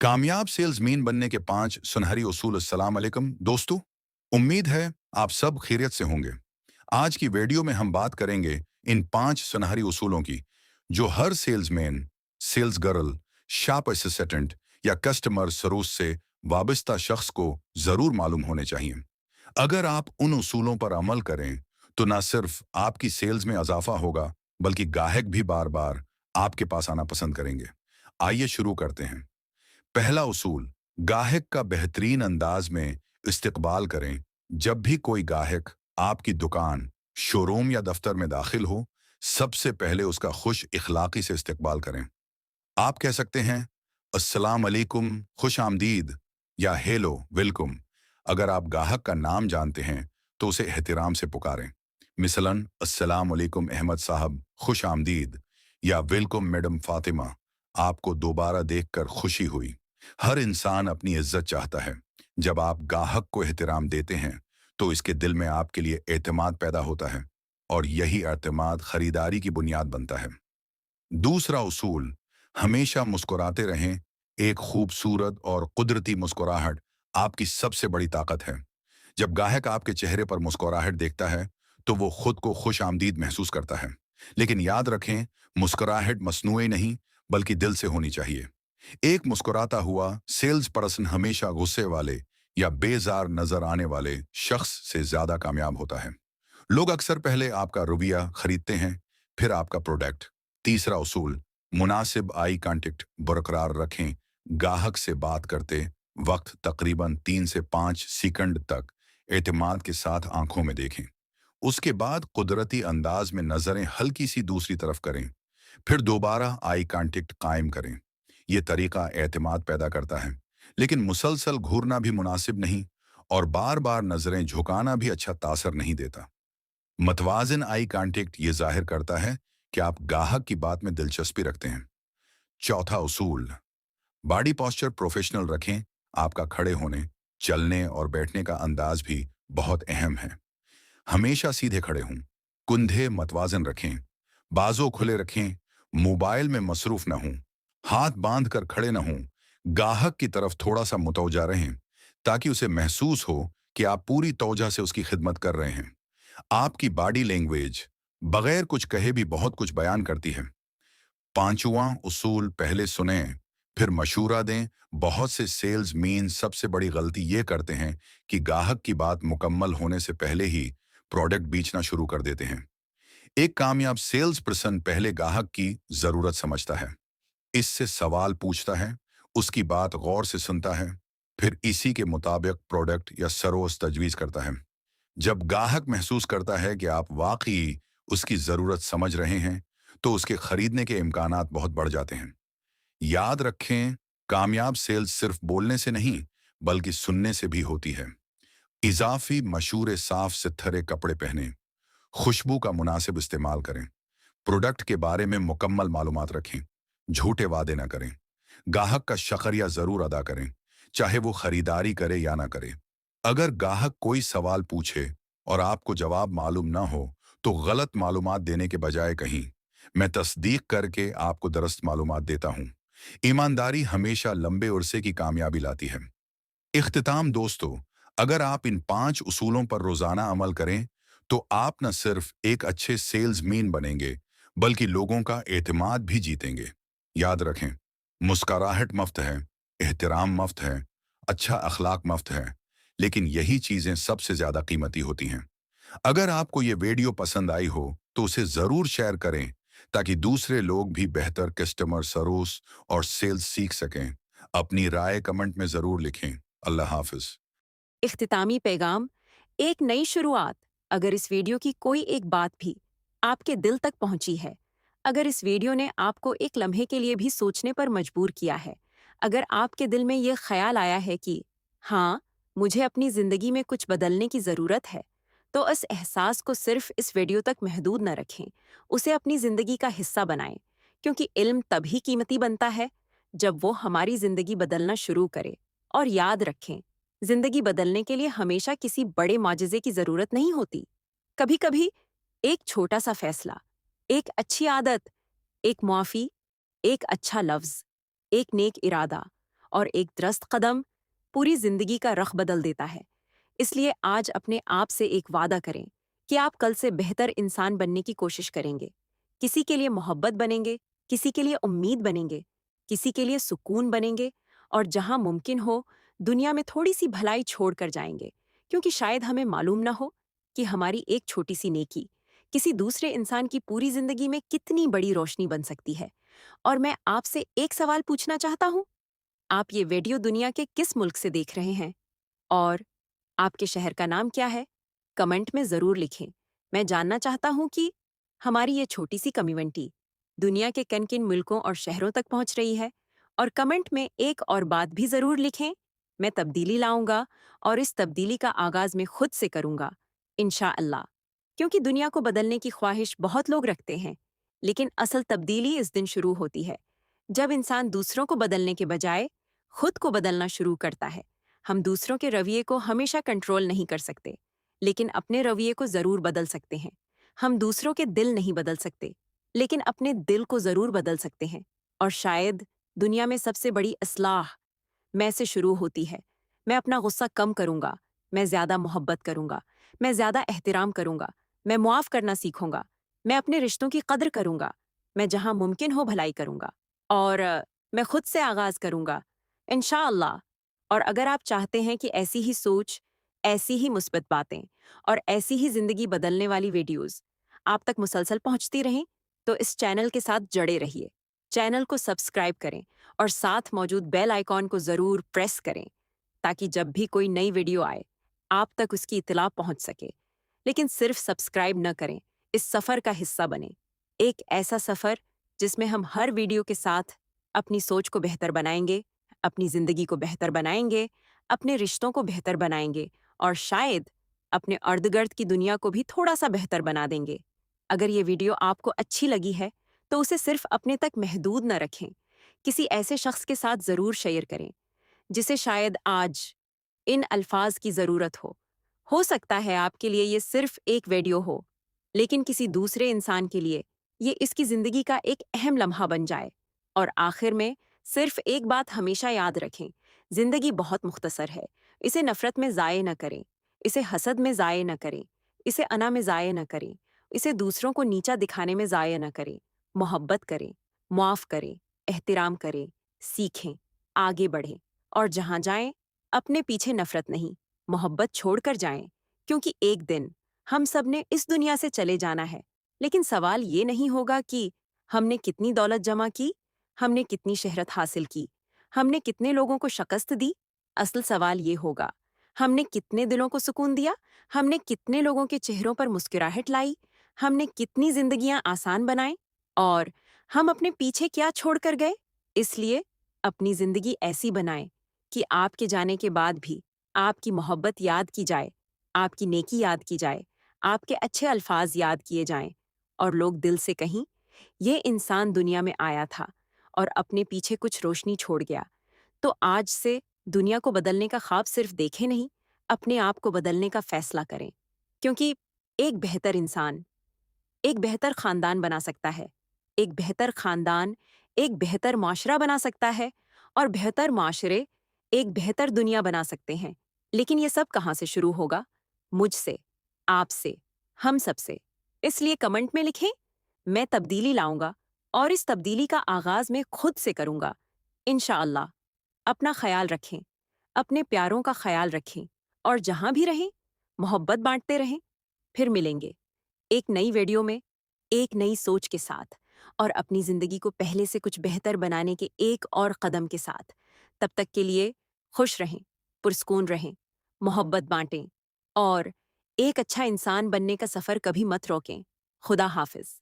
कामयाब सेल्समैन बनने के 5 सुनहरी उसूल। अस्सलाम वालेकुम दोस्तों, उम्मीद है आप सब खैरियत से होंगे। आज की वीडियो में हम बात करेंगे इन 5 सुनहरी उसूलों की, जो हर salesman, sales girl, shop assistant या कस्टमर सर्विस से वाबस्ता शख्स को जरूर मालूम होने चाहिए। अगर आप उन उसूलों पर अमल करें तो न सिर्फ आपकी सेल्स में इजाफा होगा, बल्कि ग्राहक भी बार बार आपके पास आना पसंद करेंगे। आइए शुरू करते हैं। पहला उसूल, गाहक का बेहतरीन अंदाज में इस्तकबाल करें। जब भी कोई गाहक आपकी दुकान, शोरूम या दफ्तर में दाखिल हो, सबसे पहले उसका खुश इखलाकी से इस्तकबाल करें। आप कह सकते हैं अस्सलाम अलैकुम, खुश आमदीद, या हेलो वेलकम। अगर आप गाहक का नाम जानते हैं तो उसे एहतराम से पुकारें। मिसलन अस्सलाम अलैकुम अहमद साहब, खुश आमदीद, या वेलकम मैडम फातिमा, आपको दोबारा देखकर खुशी हुई। हर इंसान अपनी इज्जत चाहता है। जब आप गाहक को एहतराम देते हैं तो इसके दिल में आपके लिए एतमाद पैदा होता है, और यही एतमाद खरीदारी की बुनियाद बनता है। दूसरा उसूल, हमेशा मुस्कुराते रहें। एक खूबसूरत और कुदरती मुस्कुराहट आपकी सबसे बड़ी ताकत है। जब गाहक आपके चेहरे पर मुस्कुराहट देखता है तो वो खुद को खुश आमदीद महसूस करता है। लेकिन याद रखें, मुस्कुराहट मसनूई नहीं, बल्कि दिल से होनी चाहिए। एक मुस्कुराता हुआ सेल्स पर्सन हमेशा गुस्से वाले या बेजार नजर आने वाले शख्स से ज्यादा कामयाब होता है। लोग अक्सर पहले आपका रवैया खरीदते हैं, फिर आपका प्रोडक्ट। तीसरा उसूल, मुनासिब आई कांटेक्ट बरकरार रखें। गाहक से बात करते वक्त तकरीबन 3 से 5 सेकंड तक एतमाद के साथ आंखों में देखें। उसके बाद कुदरती अंदाज में नजरें हल्की सी दूसरी तरफ करें, फिर दोबारा आई कांटेक्ट कायम करें। यह तरीका एतमाद पैदा करता है, लेकिन मुसलसल घूरना भी मुनासिब नहीं, और बार बार नजरें झुकाना भी अच्छा तासर नहीं देता। मतवाजन आई कांटेक्ट ये जाहिर करता है कि आप गाहक की बात में दिलचस्पी रखते हैं। चौथा उसूल, बॉडी पॉस्चर प्रोफेशनल रखें। आपका खड़े होने, चलने और बैठने का अंदाज भी बहुत अहम है। हमेशा सीधे खड़े हों, कुंधे मतवाजन रखें, बाजू खुले रखें, मोबाइल में मसरूफ न हों, हाथ बांध कर खड़े न हों। गाहक की तरफ थोड़ा सा मुतवजा रहें, ताकि उसे महसूस हो कि आप पूरी तवज्जो से उसकी खिदमत कर रहे हैं। आपकी बॉडी लैंग्वेज बगैर कुछ कहे भी बहुत कुछ बयान करती है। पांचवां उसूल, पहले सुने फिर मशूरा दें। बहुत से सेल्स मीन सबसे बड़ी गलती ये करते हैं कि गाहक की बात मुकम्मल होने से पहले ही प्रोडक्ट बेचना शुरू कर देते हैं। एक कामयाब सेल्स पर्सन पहले गाहक की जरूरत समझता है, इससे सवाल पूछता है, उसकी बात गौर से सुनता है, फिर इसी के मुताबिक प्रोडक्ट या सर्विस तजवीज करता है। जब गाहक महसूस करता है कि आप वाकई उसकी जरूरत समझ रहे हैं, तो उसके खरीदने के इम्कानात बहुत बढ़ जाते हैं। याद रखें, कामयाब सेल्स सिर्फ बोलने से नहीं, बल्कि सुनने से भी होती है। इजाफी मशूरे साफ सुथरे कपड़े पहने, खुशबू का मुनासिब इस्तेमाल करें, प्रोडक्ट के बारे में मुकम्मल मालूमात रखें, झूठे वादे न करें। गाहक का शुक्रिया जरूर अदा करें, चाहे वो खरीदारी करे या ना करे। अगर गाहक कोई सवाल पूछे और आपको जवाब मालूम ना हो, तो गलत मालूमात देने के बजाय कहीं, मैं तस्दीक करके आपको दुरुस्त मालूमात देता हूं। ईमानदारी हमेशा लंबे उरसे की कामयाबी लाती है। इख्तिताम दोस्तों, अगर आप इन 5 उसूलों पर रोजाना अमल करें तो आप न सिर्फ एक अच्छे सेल्समैन बनेंगे, बल्कि लोगों का एतमाद भी जीतेंगे। याद रखें, मुस्कुराहट मुफ्त है, एहतराम मुफ्त है, अच्छा अखलाक मुफ्त है, लेकिन यही चीजें सबसे ज्यादा कीमती होती हैं। अगर आपको ये वीडियो पसंद आई हो तो उसे जरूर शेयर करें, ताकि दूसरे लोग भी बेहतर कस्टमर सर्विस और सेल्स सीख सकें। अपनी राय कमेंट में जरूर लिखें। अल्लाह हाफिज। इख्तितामी पैगाम, एक नई शुरुआत। अगर इस वीडियो की कोई एक बात भी आपके दिल तक पहुंची है, अगर इस वीडियो ने आपको एक लम्हे के लिए भी सोचने पर मजबूर किया है, अगर आपके दिल में ये ख्याल आया है कि हाँ, मुझे अपनी ज़िंदगी में कुछ बदलने की ज़रूरत है, तो इस एहसास को सिर्फ इस वीडियो तक महदूद न रखें, उसे अपनी ज़िंदगी का हिस्सा बनाएं। क्योंकि इल्म तभी कीमती बनता है जब वो हमारी ज़िंदगी बदलना शुरू करे। और याद रखें, जिंदगी बदलने के लिए हमेशा किसी बड़े माजिज़े की जरूरत नहीं होती। कभी कभी एक छोटा सा फैसला, एक अच्छी आदत, एक मुआफी, एक अच्छा लफ्ज, एक नेक इरादा, اور ایک درست قدم پوری زندگی کا رخ بدل دیتا ہے۔ اس لیے آج اپنے آپ سے ایک وعدہ کریں کہ آپ کل سے بہتر انسان بننے کی کوشش کریں گے، کسی کے لیے محبت بنیں گے، کسی کے لیے امید بنیں گے، کسی کے لیے سکون بنیں گے، اور جہاں ممکن ہو دنیا میں تھوڑی سی بھلائی چھوڑ کر جائیں گے، کیونکہ شاید ہمیں معلوم نہ ہو کہ ہماری ایک چھوٹی سی نیکی کسی دوسرے انسان کی پوری زندگی میں کتنی بڑی روشنی بن سکتی ہے۔ اور میں آپ سے ایک سوال پوچھنا چاہتا ہوں، آپ یہ ویڈیو دنیا کے کس ملک سے دیکھ رہے ہیں؟ اور آپ کے شہر کا نام کیا ہے؟ کمنٹ میں ضرور لکھیں۔ میں جاننا چاہتا ہوں کہ ہماری یہ چھوٹی سی کمیونٹی دنیا کے کن کن ملکوں اور شہروں تک پہنچ رہی ہے۔ اور کمنٹ میں ایک اور بات بھی ضرور لکھیں، میں تبدیلی لاؤں گا اور اس تبدیلی کا آغاز میں خود سے کروں گا، انشاءاللہ۔ کیونکہ دنیا کو بدلنے کی خواہش بہت لوگ رکھتے ہیں، لیکن اصل تبدیلی اس دن شروع ہوتی ہے جب انسان دوسروں کو بدلنے کے بجائے خود کو بدلنا شروع کرتا ہے۔ ہم دوسروں کے رویے کو ہمیشہ کنٹرول نہیں کر سکتے، لیکن اپنے رویے کو ضرور بدل سکتے ہیں۔ ہم دوسروں کے دل نہیں بدل سکتے، لیکن اپنے دل کو ضرور بدل سکتے ہیں۔ اور شاید دنیا میں سب سے بڑی اصلاح میں سے شروع ہوتی ہے۔ میں اپنا غصہ کم کروں گا، میں زیادہ محبت کروں گا، میں زیادہ احترام کروں گا، میں معاف کرنا سیکھوں گا، میں اپنے رشتوں کی قدر کروں گا، میں جہاں ممکن ہو بھلائی کروں گا، اور میں خود سے آغاز کروں گا، انشاءاللہ۔ اور اگر آپ چاہتے ہیں کہ ایسی ہی سوچ، ایسی ہی مثبت باتیں اور ایسی ہی زندگی بدلنے والی ویڈیوز آپ تک مسلسل پہنچتی رہیں، تو اس چینل کے ساتھ جڑے رہیے۔ چینل کو سبسکرائب کریں اور ساتھ موجود بیل آئیکن کو ضرور پریس کریں تاکہ جب بھی کوئی نئی ویڈیو آئے آپ تک اس کی اطلاع پہنچ سکے۔ لیکن صرف سبسکرائب نہ کریں، اس سفر کا حصہ بنیں، ایک ایسا سفر جس میں ہم ہر ویڈیو کے ساتھ اپنی سوچ کو بہتر بنائیں گے، اپنی زندگی کو بہتر بنائیں گے، اپنے رشتوں کو بہتر بنائیں گے، اور شاید اپنے ارد گرد کی دنیا کو بھی تھوڑا سا بہتر بنا دیں گے۔ اگر یہ ویڈیو آپ کو اچھی لگی ہے تو اسے صرف اپنے تک محدود نہ رکھیں، کسی ایسے شخص کے ساتھ ضرور شیئر کریں جسے شاید آج ان الفاظ کی ضرورت ہو سکتا ہے آپ کے لیے یہ صرف ایک ویڈیو ہو، لیکن کسی دوسرے انسان کے لیے یہ اس کی زندگی کا ایک اہم لمحہ بن جائے۔ اور آخر میں صرف ایک بات ہمیشہ یاد رکھیں، زندگی بہت مختصر ہے، اسے نفرت میں ضائع نہ کریں، اسے حسد میں ضائع نہ کریں، اسے انا میں ضائع نہ کریں، اسے دوسروں کو نیچا دکھانے میں ضائع نہ کریں۔ محبت کریں، معاف کریں، احترام کریں، سیکھیں، آگے بڑھیں، اور جہاں جائیں اپنے پیچھے نفرت نہیں، محبت چھوڑ کر جائیں، کیونکہ ایک دن ہم سب نے اس دنیا سے چلے جانا ہے۔ لیکن سوال یہ نہیں ہوگا کہ ہم نے کتنی دولت جمع کی، ہم نے کتنی شہرت حاصل کی، ہم نے کتنے لوگوں کو شکست دی۔ اصل سوال یہ ہوگا، ہم نے کتنے دلوں کو سکون دیا، ہم نے کتنے لوگوں کے چہروں پر مسکراہٹ لائی، ہم نے کتنی زندگیاں آسان بنائیں، اور ہم اپنے پیچھے کیا چھوڑ کر گئے۔ اس لیے اپنی زندگی ایسی بنائیں کہ آپ کے جانے کے بعد بھی آپ کی محبت یاد کی جائے، آپ کی نیکی یاد کی جائے، آپ کے اچھے الفاظ یاد کیے جائیں، اور لوگ دل سے کہیں یہ انسان دنیا میں آیا تھا اور اپنے پیچھے کچھ روشنی چھوڑ گیا۔ تو آج سے دنیا کو بدلنے کا خواب صرف دیکھیں نہیں، اپنے آپ کو بدلنے کا فیصلہ کریں، کیونکہ ایک بہتر انسان ایک بہتر خاندان بنا سکتا ہے، ایک بہتر خاندان ایک بہتر معاشرہ بنا سکتا ہے، اور بہتر معاشرے ایک بہتر دنیا بنا سکتے ہیں۔ لیکن یہ سب کہاں سے شروع ہوگا؟ مجھ سے، آپ سے، ہم سب سے۔ اس لیے کمنٹ میں لکھیں، میں تبدیلی لاؤں گا اور اس تبدیلی کا آغاز میں خود سے کروں گا، انشاءاللہ۔ اپنا خیال رکھیں، اپنے پیاروں کا خیال رکھیں، اور جہاں بھی رہیں محبت بانٹتے رہیں۔ پھر ملیں گے ایک نئی ویڈیو میں، ایک نئی سوچ کے ساتھ، اور اپنی زندگی کو پہلے سے کچھ بہتر بنانے کے ایک اور قدم کے ساتھ۔ تب تک کے لیے خوش رہیں، پرسکون رہیں، محبت بانٹیں، اور ایک اچھا انسان بننے کا سفر کبھی مت روکیں۔ خدا حافظ۔